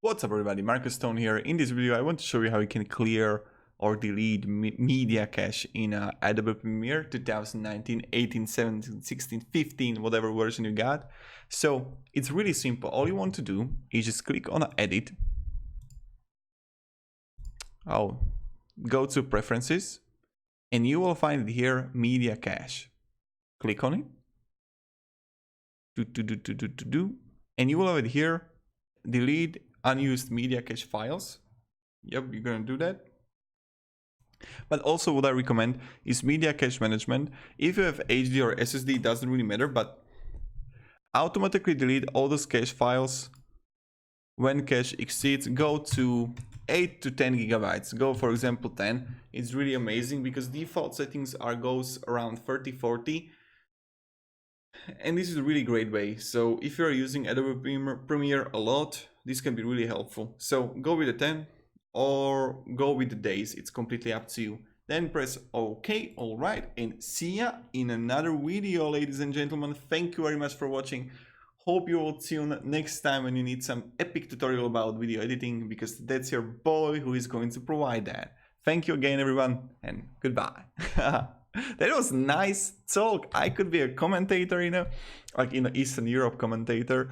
What's up everybody, Marcus Stone here. In this video I want to show you how you can clear or delete media cache in Adobe Premiere 2019, 18, 17, 16, 15, whatever version you got. So it's really simple. All you want to do is just click on edit. Go to preferences and you will find here media cache. Click on it. And you will have it here, delete unused media cache files. Yep, you're gonna do that. But also what I recommend is media cache management. If you have HD or SSD, it doesn't really matter, but automatically delete all those cache files when cache exceeds. Go to 8 to 10 gigabytes. Go for example 10. It's really amazing because default settings goes around 30-40. And this is a really great way. So if you're using Adobe Premiere a lot, this can be really helpful. So go with the 10 or go with the days. It's completely up to you. Then press OK. All right. And see ya in another video, ladies and gentlemen. Thank you very much for watching. Hope you will tune next time when you need some epic tutorial about video editing, because that's your boy who is going to provide that. Thank you again, everyone, and goodbye. That was nice talk. I could be a commentator, like in Eastern Europe commentator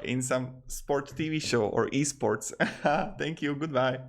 in some sports TV show or esports. Thank you. Goodbye.